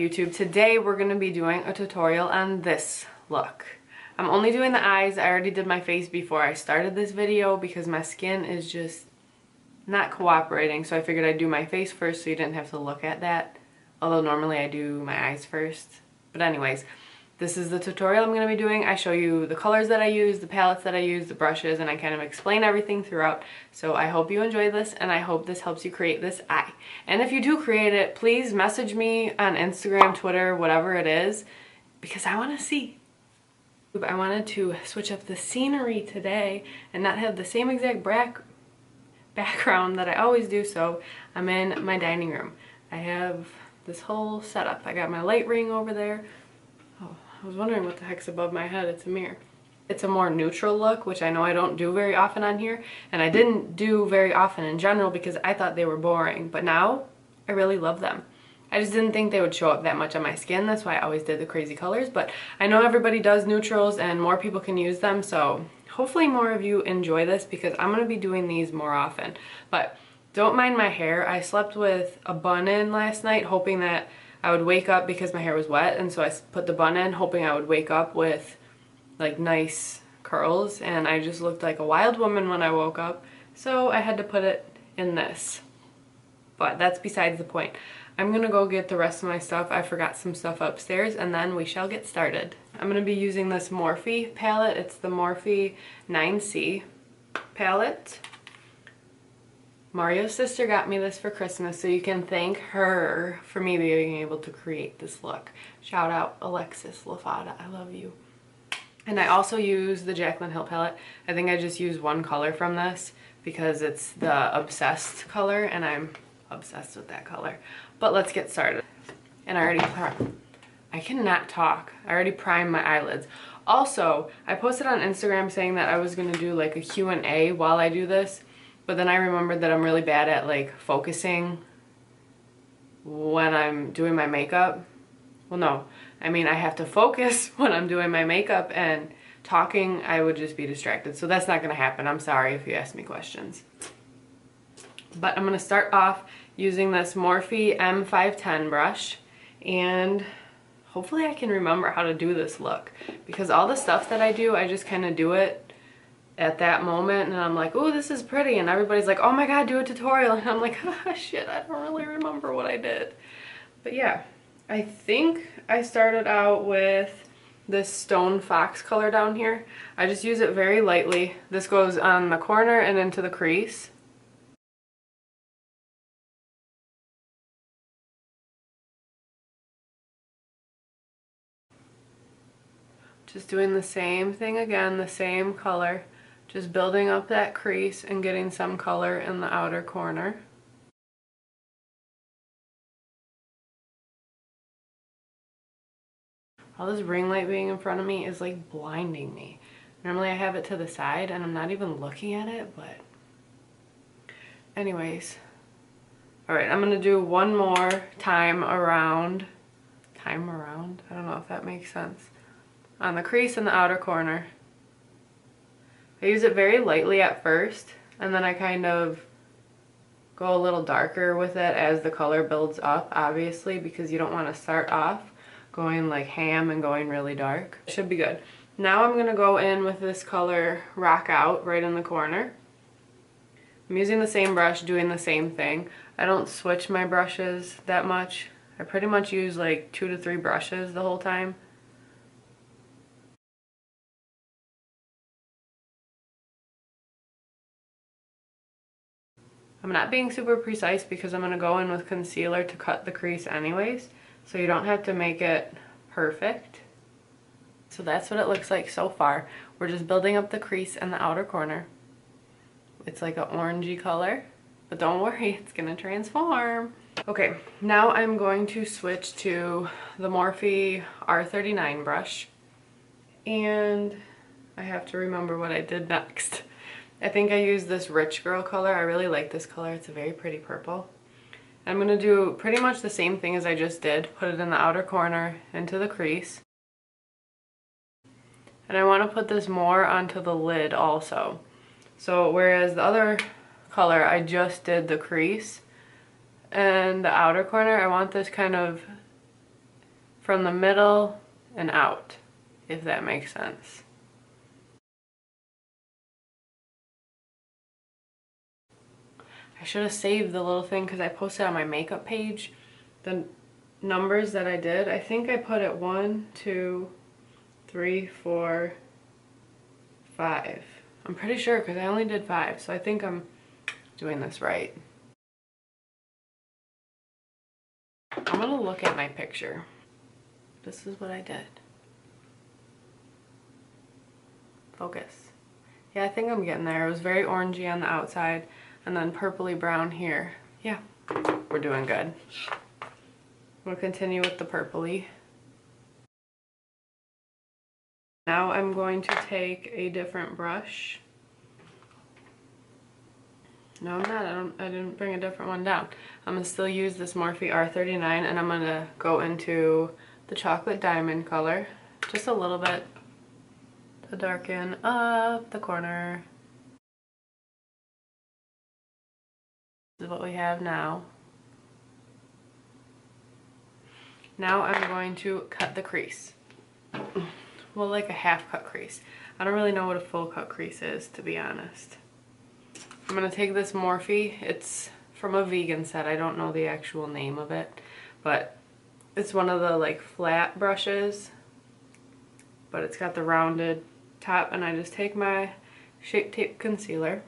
YouTube? Today we're going to be doing a tutorial on this look. I'm only doing the eyes. I already did my face before I started this video because my skin is just not cooperating, so I figured I'd do my face first so you didn't have to look at that. Although normally I do my eyes first. But anyways, this is the tutorial I'm going to be doing. I show you the colors that I use, the palettes that I use, the brushes, and I kind of explain everything throughout. So I hope you enjoy this, and I hope this helps you create this eye. And if you do create it, please message me on Instagram, Twitter, whatever it is, because I want to see. I wanted to switch up the scenery today and not have the same exact background that I always do, so I'm in my dining room. I have this whole setup. I got my light ring over there. Oh, I was wondering what the heck's above my head. It's a mirror. It's a more neutral look, which I know I don't do very often on here, and I didn't do very often in general because I thought they were boring, but now I really love them. I just didn't think they would show up that much on my skin. That's why I always did the crazy colors, but I know everybody does neutrals and more people can use them, so hopefully more of you enjoy this because I'm going to be doing these more often. But don't mind my hair. I slept with a bun in last night hoping that I would wake up because my hair was wet, and so I put the bun in hoping I would wake up with like nice curls, and I just looked like a wild woman when I woke up, so I had to put it in this. But that's besides the point. I'm gonna go get the rest of my stuff. I forgot some stuff upstairs, and then we shall get started. I'm gonna be using this Morphe palette. It's the Morphe 9C palette. Mario's sister got me this for Christmas, so you can thank her for me being able to create this look. Shout out Alexis LaFada, I love you. And I also use the Jaclyn Hill palette. I think I just used one color from this because it's the Obsessed color, and I'm obsessed with that color. But let's get started. And I cannot talk. I already primed my eyelids. Also, I posted on Instagram saying that I was gonna do like a Q&A while I do this, but then I remembered that I'm really bad at like focusing when I'm doing my makeup. Well, no, I mean I have to focus when I'm doing my makeup, and talking I would just be distracted. So that's not gonna happen. I'm sorry if you ask me questions. But I'm gonna start off using this Morphe M510 brush, and hopefully I can remember how to do this look, because all the stuff that I do, I just kind of do it at that moment, and I'm like, oh, this is pretty, and everybody's like, oh my god, do a tutorial, and I'm like, ah, shit, I don't really remember what I did. But yeah, I think I started out with this Stone Fox color down here. I just use it very lightly. This goes on the corner and into the crease. Just doing the same thing again, the same color. Just building up that crease and getting some color in the outer corner. All this ring light being in front of me is like blinding me. Normally I have it to the side and I'm not even looking at it, but anyways. Alright, I'm gonna do one more time around. I don't know if that makes sense. On the crease in the outer corner. I use it very lightly at first, and then I kind of go a little darker with it as the color builds up, obviously, because you don't want to start off going like ham and going really dark. It should be good. Now I'm going to go in with this color Rock Out right in the corner. I'm using the same brush, doing the same thing. I don't switch my brushes that much. I pretty much use like 2 to 3 brushes the whole time. I'm not being super precise because I'm going to go in with concealer to cut the crease anyways, so you don't have to make it perfect. So that's what it looks like so far. We're just building up the crease in the outer corner. It's like an orangey color, but don't worry, it's going to transform. Okay, now I'm going to switch to the Morphe R39 brush, and I have to remember what I did next. I think I used this Rich Girl color. I really like this color. It's a very pretty purple. I'm going to do pretty much the same thing as I just did. Put it in the outer corner, into the crease. And I want to put this more onto the lid also. So whereas the other color I just did the crease and the outer corner, I want this kind of from the middle and out, if that makes sense. I should have saved the little thing because I posted on my makeup page the numbers that I did. I think I put it 1, 2, 3, 4, 5. I'm pretty sure because I only did 5, so I think I'm doing this right. I'm gonna look at my picture. This is what I did. Focus. Yeah, I think I'm getting there. It was very orangey on the outside and then purpley brown here. Yeah, we're doing good. We'll continue with the purpley. Now I'm going to take a different brush. No, I'm not. I didn't bring a different one down. I'm going to still use this Morphe R39 and I'm going to go into the chocolate diamond color. Just a little bit to darken up the corner. This is what we have now. Now I'm going to cut the crease. Well, like a half cut crease. I don't really know what a full cut crease is, to be honest. I'm going to take this Morphe. It's from a vegan set. I don't know the actual name of it, but it's one of the like flat brushes, but it's got the rounded top, and I just take my Shape Tape concealer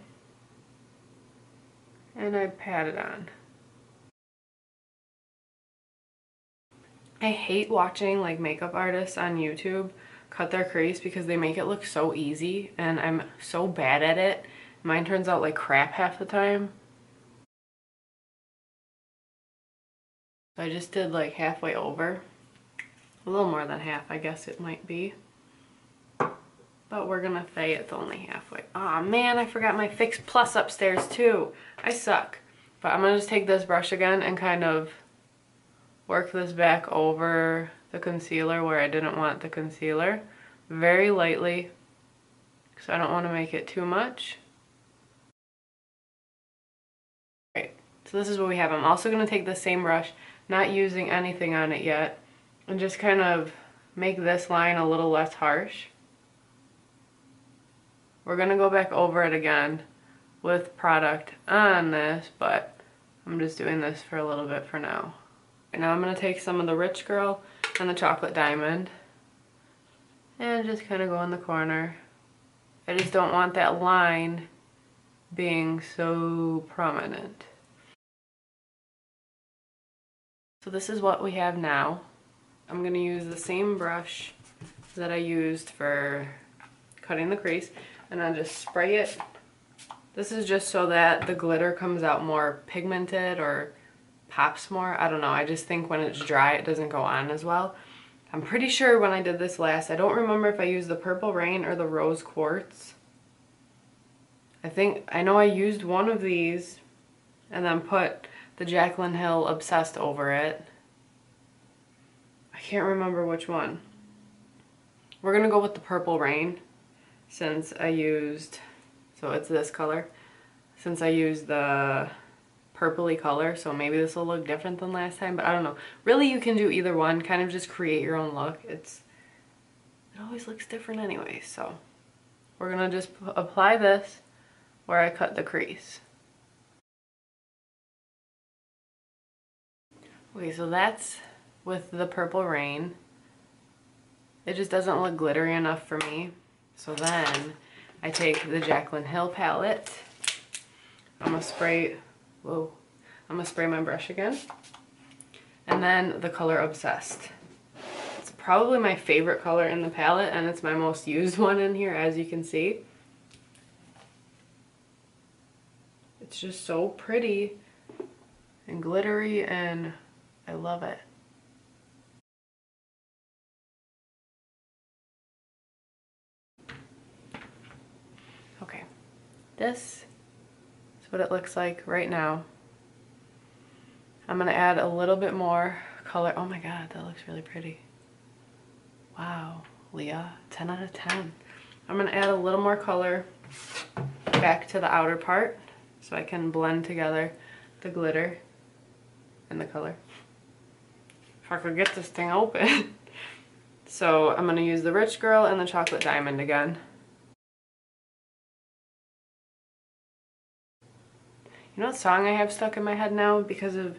and I pat it on. I hate watching like makeup artists on YouTube cut their crease because they make it look so easy and I'm so bad at it. Mine turns out like crap half the time. So I just did like halfway over. A little more than half, I guess it might be. But we're gonna say it's only halfway. Aw, man, I forgot my Fix Plus upstairs too. I suck. But I'm gonna just take this brush again and kind of work this back over the concealer where I didn't want the concealer. Very lightly, because I don't want to make it too much. Right, so this is what we have. I'm also going to take the same brush, not using anything on it yet, and just kind of make this line a little less harsh. We're going to go back over it again with product on this, but I'm just doing this for a little bit for now. And now I'm going to take some of the Rich Girl and the Chocolate Diamond and just kind of go in the corner. I just don't want that line being so prominent. So this is what we have now. I'm going to use the same brush that I used for cutting the crease, and I'll just spray it. This is just so that the glitter comes out more pigmented or pops more. I don't know. I just think when it's dry it doesn't go on as well. I'm pretty sure when I did this last, I don't remember if I used the Purple Rain or the Rose Quartz. I know I used one of these and then put the Jaclyn Hill Obsessed over it. I can't remember which one. We're gonna go with the Purple Rain since I used, so it's this color, since I used the purpley color, so maybe this will look different than last time, but I don't know. Really, you can do either one, kind of just create your own look. It always looks different anyway, so we're gonna just apply this where I cut the crease. Okay, so that's with the Purple Rain. It just doesn't look glittery enough for me. So then I take the Jaclyn Hill palette. I'm gonna spray my brush again. And then the color Obsessed. It's probably my favorite color in the palette, and it's my most used one in here, as you can see. It's just so pretty and glittery, and I love it. Okay, this is what it looks like right now. I'm gonna add a little bit more color. Oh my god, that looks really pretty. Wow, Leah, 10 out of 10. I'm gonna add a little more color back to the outer part so I can blend together the glitter and the color. I could get this thing open. So I'm going to use the Rich Girl and the Chocolate Diamond again. You know what song I have stuck in my head now because of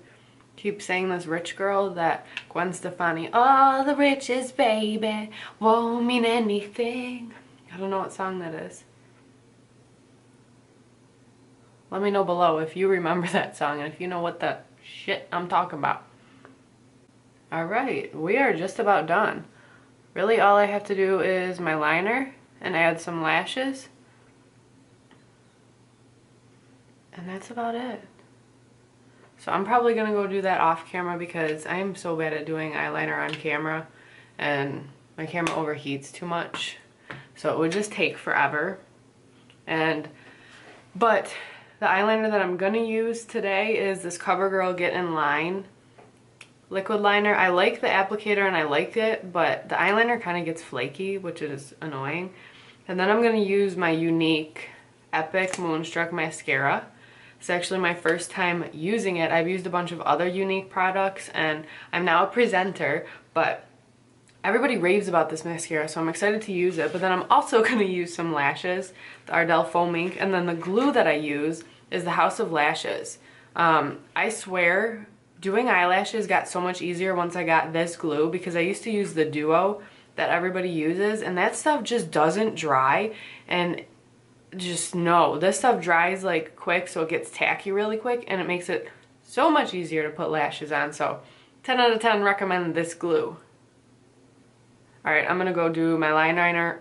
keep saying this Rich Girl, that Gwen Stefani, all the riches, baby, won't mean anything. I don't know what song that is. Let me know below if you remember that song and if you know what the shit I'm talking about. Alright, we are just about done. Really all I have to do is my liner and add some lashes. And that's about it. So I'm probably going to go do that off camera because I am so bad at doing eyeliner on camera and my camera overheats too much. So it would just take forever. But the eyeliner that I'm going to use today is this Covergirl Get In Line liquid liner. I like the applicator and I like it, but the eyeliner kind of gets flaky, which is annoying. And then I'm going to use my Unique Epic Moonstruck Mascara. It's actually my first time using it. I've used a bunch of other Unique products and I'm now a presenter, but everybody raves about this mascara, so I'm excited to use it. But then I'm also going to use some lashes, the Ardell Faux Mink, and then the glue that I use is the House of Lashes. I swear, doing eyelashes got so much easier once I got this glue because I used to use the Duo that everybody uses, and that stuff just doesn't dry. And just no, this stuff dries like quick, so it gets tacky really quick, and it makes it so much easier to put lashes on. So 10 out of 10 recommend this glue. Alright, I'm gonna go do my eyeliner,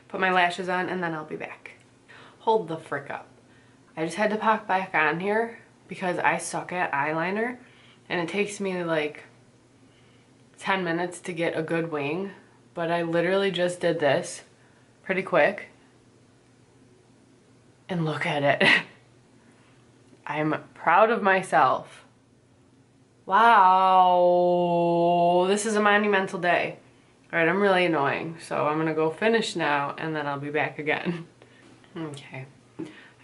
put my lashes on, and then I'll be back. Hold the frick up. I just had to pop back on here because I suck at eyeliner, and it takes me like 10 minutes to get a good wing, but I literally just did this pretty quick, and look at it. I'm proud of myself. Wow, this is a monumental day. Alright, I'm really annoying, so I'm gonna go finish now and then I'll be back again. Okay,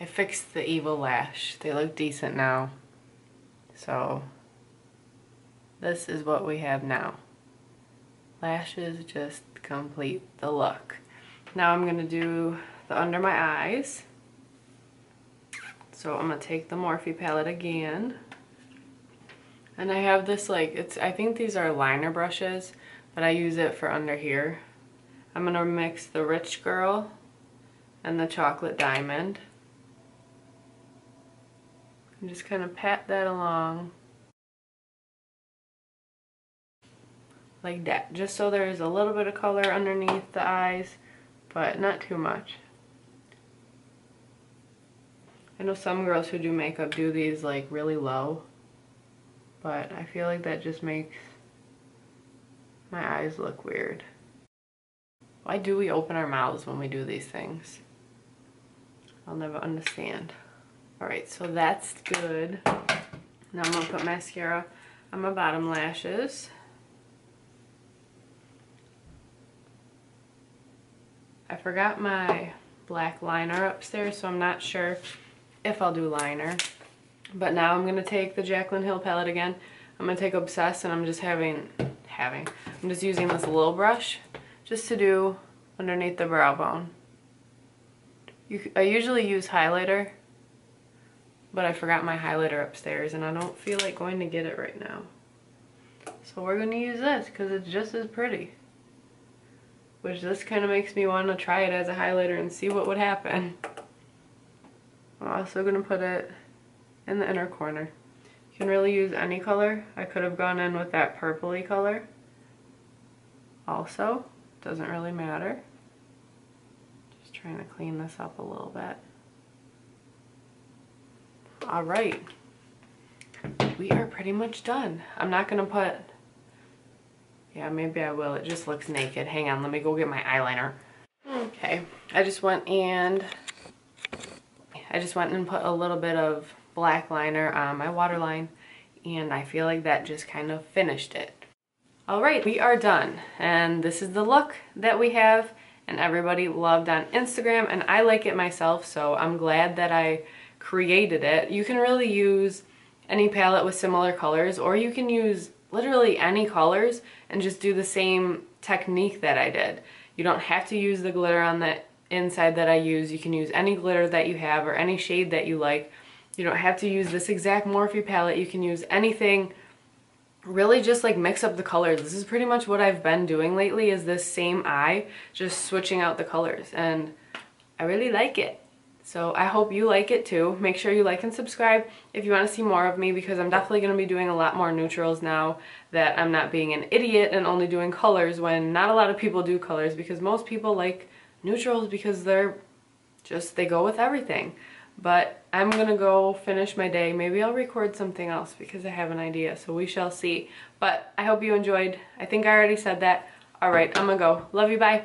I fixed the evil lash. They look decent now. So this is what we have now. Lashes just complete the look. Now I'm gonna do the under my eyes. So I'm gonna take the Morphe palette again. And I have this like, I think these are liner brushes, but I use it for under here. I'm gonna mix the Rich Girl and the Chocolate Diamond. And just kind of pat that along. Like that, just so there's a little bit of color underneath the eyes, but not too much. I know some girls who do makeup do these like really low, but I feel like that just makes my eyes look weird. Why do we open our mouths when we do these things? I'll never understand. Alright, so that's good. Now I'm gonna put mascara on my bottom lashes. I forgot my black liner upstairs, so I'm not sure if I'll do liner. But now I'm going to take the Jaclyn Hill palette again. I'm going to take Obsess, and I'm just I'm just using this little brush just to do underneath the brow bone. I usually use highlighter, but I forgot my highlighter upstairs, and I don't feel like going to get it right now. So we're going to use this because it's just as pretty. Which this kind of makes me want to try it as a highlighter and see what would happen. I'm also going to put it in the inner corner. You can really use any color. I could have gone in with that purpley color. Also, doesn't really matter. Just trying to clean this up a little bit. Alright. We are pretty much done. I'm not going to put... Yeah, maybe I will. It just looks naked. Hang on, let me go get my eyeliner. Okay, I just went and put a little bit of black liner on my waterline, and I feel like that just kind of finished it. Alright, we are done, and this is the look that we have, and everybody loved on Instagram, and I like it myself, so I'm glad that I created it. You can really use any palette with similar colors, or you can use literally any colors and just do the same technique that I did. You don't have to use the glitter on the inside that I use. You can use any glitter that you have or any shade that you like. You don't have to use this exact Morphe palette. You can use anything. Really just like mix up the colors. This is pretty much what I've been doing lately, is this same eye, just switching out the colors, and I really like it. So I hope you like it too. Make sure you like and subscribe if you want to see more of me, because I'm definitely going to be doing a lot more neutrals now that I'm not being an idiot and only doing colors when not a lot of people do colors, because most people like neutrals because they're just, they go with everything. But I'm going to go finish my day. Maybe I'll record something else because I have an idea, so we shall see. But I hope you enjoyed. I think I already said that. Alright, I'm going to go. Love you, bye.